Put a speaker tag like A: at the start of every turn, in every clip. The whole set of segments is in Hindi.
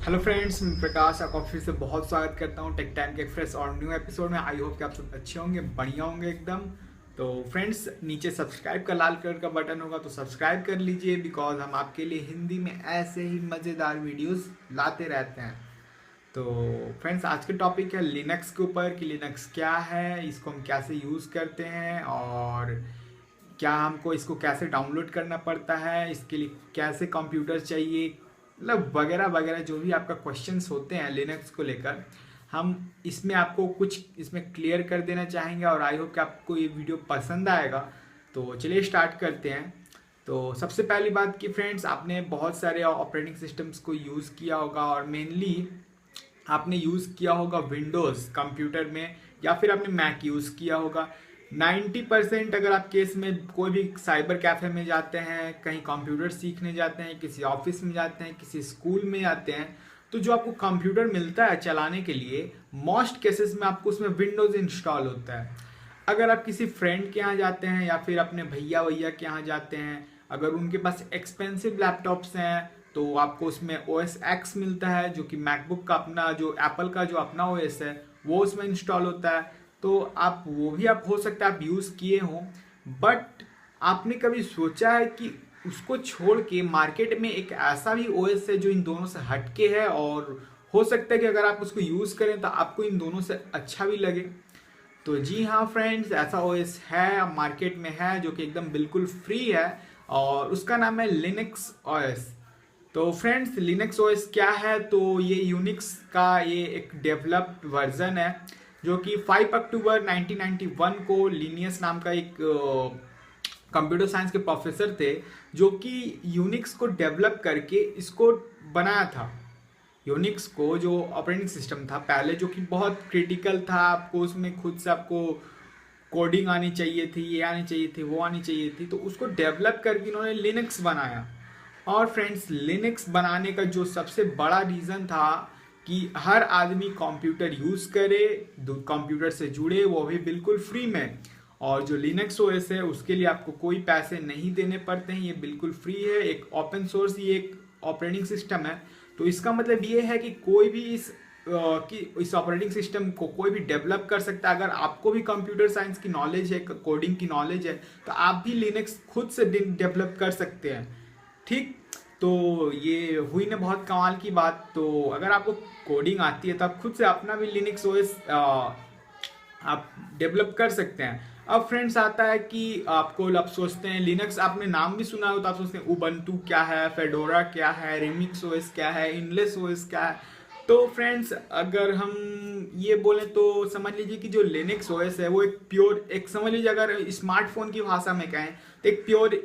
A: हेलो फ्रेंड्स, मैं प्रकाश आपका फिर से बहुत स्वागत करता हूँ टेक टाइम के फ्रेश और न्यू एपिसोड में। आई होप कि आप सब अच्छे होंगे, बढ़िया होंगे एकदम। तो फ्रेंड्स, नीचे सब्सक्राइब का लाल कलर का बटन होगा तो सब्सक्राइब कर लीजिए, बिकॉज हम आपके लिए हिंदी में ऐसे ही मज़ेदार वीडियोस लाते रहते हैं। तो फ्रेंड्स, आज के टॉपिक है लिनक्स के ऊपर कि लिनक्स क्या है, इसको हम कैसे यूज़ करते हैं और क्या हमको इसको कैसे डाउनलोड करना पड़ता है, इसके लिए कैसे कंप्यूटर चाहिए, मतलब वगैरह वगैरह जो भी आपका क्वेश्चंस होते हैं लिनक्स को लेकर, हम इसमें आपको कुछ इसमें क्लियर कर देना चाहेंगे। और आई होप कि आपको ये वीडियो पसंद आएगा। तो चलिए स्टार्ट करते हैं। तो सबसे पहली बात कि फ्रेंड्स, आपने बहुत सारे ऑपरेटिंग सिस्टम्स को यूज़ किया होगा और मेनली आपने यूज़ किया होगा विंडोज़ कंप्यूटर में, या फिर आपने मैक यूज़ किया होगा। 90% अगर आप केस में कोई भी साइबर कैफ़े में जाते हैं, कहीं कंप्यूटर सीखने जाते हैं, किसी ऑफिस में जाते हैं, किसी स्कूल में जाते हैं, तो जो आपको कंप्यूटर मिलता है चलाने के लिए, मोस्ट केसेस में आपको उसमें विंडोज़ इंस्टॉल होता है। अगर आप किसी फ्रेंड के यहाँ जाते हैं या फिर अपने भैया भैया के यहाँ जाते हैं, अगर उनके पास एक्सपेंसिव लैपटॉप्स हैं तो आपको उसमें OS X मिलता है, जो कि मैकबुक का अपना, जो एप्पल का जो अपना OS है वो उसमें इंस्टॉल होता है। तो आप वो भी आप हो सकता है आप यूज़ किए हों, बट आपने कभी सोचा है कि उसको छोड़ के मार्केट में एक ऐसा भी OS है जो इन दोनों से हटके है, और हो सकता है कि अगर आप उसको यूज़ करें तो आपको इन दोनों से अच्छा भी लगे। तो जी हाँ फ्रेंड्स, ऐसा OS है, मार्केट में है, जो कि एकदम बिल्कुल फ्री है और उसका नाम है लिनक्स OS। तो फ्रेंड्स, लिनक्स OS क्या है? तो ये यूनिक्स का ये एक डेवलप्ड वर्जन है, जो कि 5 अक्टूबर 1991 को लिनियस नाम का एक कंप्यूटर साइंस के प्रोफेसर थे, जो कि यूनिक्स को डेवलप करके इसको बनाया था। यूनिक्स को जो ऑपरेटिंग सिस्टम था पहले, जो कि बहुत क्रिटिकल था, आपको उसमें खुद से आपको कोडिंग आनी चाहिए थी, ये आनी चाहिए थी, वो आनी चाहिए थी, तो उसको डेवलप करके इन्होंने लिनक्स बनाया। और फ्रेंड्स, लिनक्स बनाने का जो सबसे बड़ा रीज़न था कि हर आदमी कंप्यूटर यूज़ करे, कंप्यूटर से जुड़े, वो भी बिल्कुल फ्री में। और जो लिनक्स OS है उसके लिए आपको कोई पैसे नहीं देने पड़ते हैं, ये बिल्कुल फ्री है, एक ओपन सोर्स ये एक ऑपरेटिंग सिस्टम है। तो इसका मतलब ये है कि कोई भी इस ऑपरेटिंग सिस्टम को कोई भी डेवलप कर सकता है। अगर आपको भी कंप्यूटर साइंस की नॉलेज है, कोडिंग की नॉलेज है, तो आप भी लिनक्स खुद से डेवलप कर सकते हैं। ठीक, तो ये हुई ना बहुत कमाल की बात। तो अगर आपको कोडिंग आती है तो आप खुद से अपना भी लिनक्स OS आप डेवलप कर सकते हैं। अब फ्रेंड्स आता है कि आपको आप सोचते हैं लिनक्स, आपने नाम भी सुना हो तो आप सोचते हैं उबंटू क्या है, फेडोरा क्या है, रिमिक्स OS क्या है, इनलेस OS क्या है। तो फ्रेंड्स, अगर हम ये बोलें तो समझ लीजिए कि जो लिनक्स OS है वो एक प्योर, एक समझ लीजिए अगर स्मार्टफोन की भाषा में कहें तो एक प्योर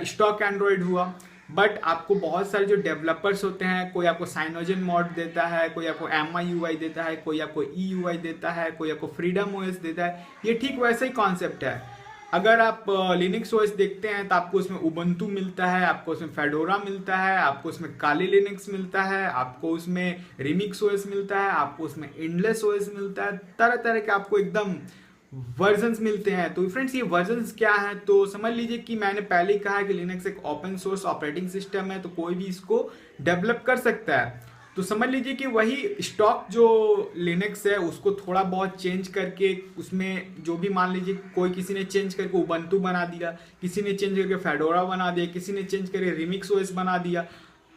A: स्टॉक एंड्रॉयड हुआ। बट आपको बहुत सारे जो डेवलपर्स होते हैं, कोई आपको साइनोजन मॉड देता है, कोई आपको MIUI देता है, कोई आपको EUI देता है, कोई आपको फ्रीडम OS देता है। ये ठीक वैसा ही कॉन्सेप्ट है। अगर आप लिनक्स OS देखते हैं तो आपको उसमें उबंटू मिलता है, आपको उसमें फेडोरा मिलता है, आपको उसमें काली लिनक्स मिलता है, आपको उसमें रिमिक्स OS मिलता है, आपको उसमें इंडलेस OS मिलता है, तरह तरह के आपको एकदम वर्जन्स मिलते हैं। तो फ्रेंड्स, ये वर्जन्स क्या है? तो समझ लीजिए कि मैंने पहले ही कहा है कि लिनक्स एक ओपन सोर्स ऑपरेटिंग सिस्टम है, तो कोई भी इसको डेवलप कर सकता है। तो समझ लीजिए कि वही स्टॉक जो लिनक्स है उसको थोड़ा बहुत चेंज करके, उसमें जो भी मान लीजिए कोई किसी ने चेंज करके उबंटू बना दिया, किसी ने चेंज करके फेडोरा बना दिया, किसी ने चेंज करके रिमिक्स OS बना दिया।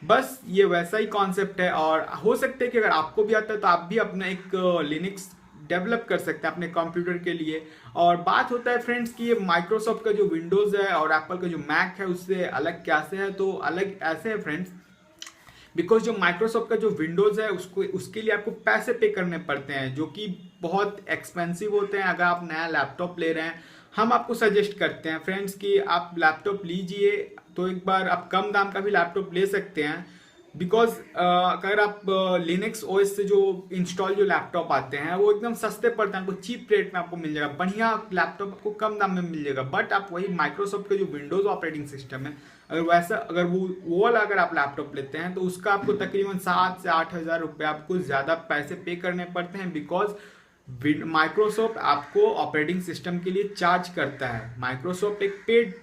A: बस ये वैसा ही कॉन्सेप्ट है, और हो सकता है कि अगर आपको भी आता है तो आप भी अपना एक लिनक्स डेवलप कर सकते हैं अपने कंप्यूटर के लिए। और बात होता है फ्रेंड्स कि ये माइक्रोसॉफ्ट का जो विंडोज़ है और एप्पल का जो मैक है उससे अलग कैसे है? तो अलग ऐसे है फ्रेंड्स, बिकॉज जो माइक्रोसॉफ्ट का जो विंडोज़ है उसको, उसके लिए आपको पैसे पे करने पड़ते हैं, जो कि बहुत एक्सपेंसिव होते हैं। अगर आप नया लैपटॉप ले रहे हैं, हम आपको सजेस्ट करते हैं फ्रेंड्स कि आप लैपटॉप लीजिए, तो एक बार आप कम दाम का भी लैपटॉप ले सकते हैं। बिकॉज अगर आप लिनक्स OS से जो इंस्टॉल जो लैपटॉप आते हैं वो एकदम सस्ते पड़ते हैं, आपको चीप रेट में आपको मिल जाएगा, बढ़िया लैपटॉप आपको कम दाम में मिल जाएगा। बट आप वही माइक्रोसॉफ्ट का जो विंडोज़ ऑपरेटिंग सिस्टम है, अगर वैसा अगर वो वाला अगर आप लैपटॉप लेते हैं तो उसका आपको तकरीबन 7 से 8 हज़ार रुपये आपको ज़्यादा पैसे पे करने पड़ते हैं, बिकॉज माइक्रोसॉफ्ट आपको ऑपरेटिंग सिस्टम के लिए चार्ज करता है। माइक्रोसॉफ्ट एक पेड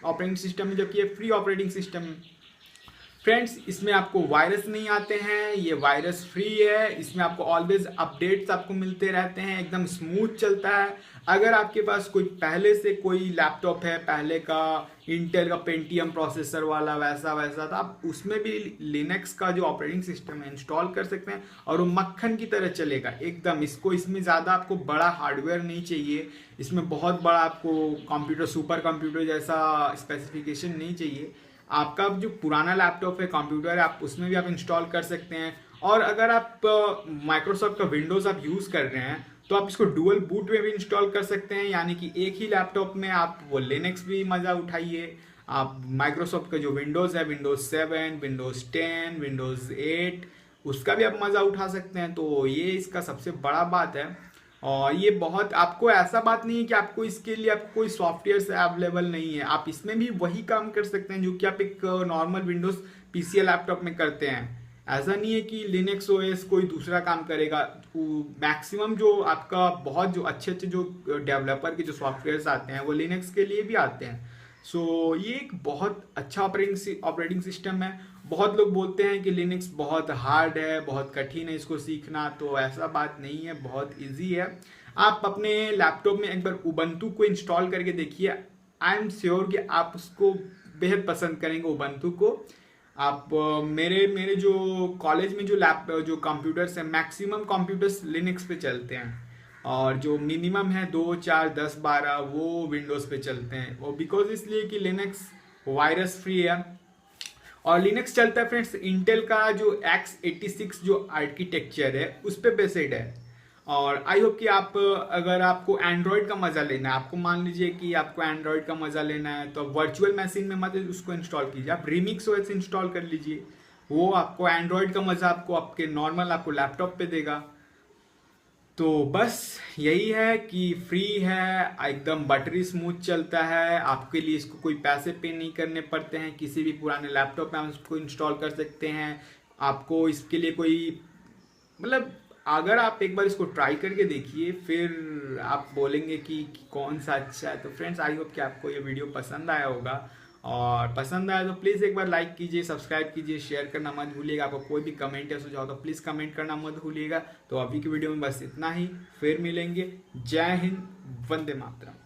A: ऑपरेटिंग सिस्टम है, जबकि ये फ्री ऑपरेटिंग सिस्टम है। फ्रेंड्स इसमें आपको वायरस नहीं आते हैं, ये वायरस फ्री है। इसमें आपको ऑलवेज अपडेट्स आपको मिलते रहते हैं, एकदम स्मूथ चलता है। अगर आपके पास कोई पहले से कोई लैपटॉप है, पहले का इंटेल का पेंटियम प्रोसेसर वाला वैसा वैसा था, आप उसमें भी लिनक्स का जो ऑपरेटिंग सिस्टम है इंस्टॉल कर सकते हैं और वो मक्खन की तरह चलेगा एकदम। इसमें ज़्यादा आपको बड़ा हार्डवेयर नहीं चाहिए, इसमें बहुत बड़ा आपको कंप्यूटर सुपर कंप्यूटर जैसा स्पेसिफिकेशन नहीं चाहिए। आपका जो पुराना लैपटॉप है, कंप्यूटर है, आप उसमें भी आप इंस्टॉल कर सकते हैं। और अगर आप माइक्रोसॉफ्ट का विंडोज़ आप यूज़ कर रहे हैं तो आप इसको डुअल बूट में भी इंस्टॉल कर सकते हैं, यानी कि एक ही लैपटॉप में आप वो लिनक्स भी मज़ा उठाइए। आप माइक्रोसॉफ्ट का जो विंडोज़ है, विंडोज़ 7, विंडोज़ 10, विंडोज़ 8, उसका भी आप मज़ा उठा सकते हैं। तो ये इसका सबसे बड़ा बात है। और ये बहुत आपको ऐसा बात नहीं है कि आपको इसके लिए आपको कोई सॉफ्टवेयर अवेलेबल नहीं है, आप इसमें भी वही काम कर सकते हैं जो कि आप एक नॉर्मल विंडोज पीसी लैपटॉप में करते हैं। ऐसा नहीं है कि लिनक्स ओएस कोई दूसरा काम करेगा। मैक्सिमम जो आपका बहुत जो अच्छे अच्छे जो डेवलपर के जो सॉफ्टवेयर्स आते हैं वो लिनक्स के लिए भी आते हैं। सो ये एक बहुत अच्छा ऑपरेटिंग सिस्टम है। बहुत लोग बोलते हैं कि लिनक्स बहुत हार्ड है, बहुत कठिन है इसको सीखना, तो ऐसा बात नहीं है, बहुत इजी है। आप अपने लैपटॉप में एक बार उबंटू को इंस्टॉल करके देखिए, आई एम श्योर कि आप उसको बेहद पसंद करेंगे उबंटू को। आप मेरे मेरे जो कॉलेज में जो कंप्यूटर्स हैं, मैक्सिमम कंप्यूटर्स लिनक्स पे चलते हैं और जो मिनिमम है 2, 4, 10, 12 वो विंडोज़ पे चलते हैं। वो बिकॉज इसलिए कि लिनक्स वायरस फ्री है और लिनक्स चलता है फ्रेंड्स इंटेल का जो x86 जो आर्किटेक्चर है उस पर बेस्ड है। और आई होप कि आप अगर आपको एंड्रॉयड का मज़ा लेना है, आपको मान लीजिए कि आपको एंड्रॉयड का मज़ा लेना है, तो वर्चुअल मशीन में मत उसको इंस्टॉल कीजिए, आप रिमिक्स ओएस इंस्टॉल कर लीजिए। वो आपको एंड्रॉयड का मज़ा आपको आपके नॉर्मल आपको लैपटॉप पे देगा। तो बस यही है कि फ्री है, एकदम बटरी स्मूथ चलता है। आपके लिए इसको कोई पैसे पे नहीं करने पड़ते हैं, किसी भी पुराने लैपटॉप में आप इसको इंस्टॉल कर सकते हैं। आपको इसके लिए कोई मतलब अगर आप एक बार इसको ट्राई करके देखिए फिर आप बोलेंगे कि कौन सा अच्छा है। तो फ्रेंड्स आई होप कि आपको ये वीडियो पसंद आया होगा, और पसंद आया तो प्लीज़ एक बार लाइक कीजिए, सब्सक्राइब कीजिए, शेयर करना मत भूलिएगा। आपको कोई भी कमेंट या सुझाव तो प्लीज़ कमेंट करना मत भूलिएगा। तो अभी की वीडियो में बस इतना ही, फिर मिलेंगे। जय हिंद, वंदे मातरम।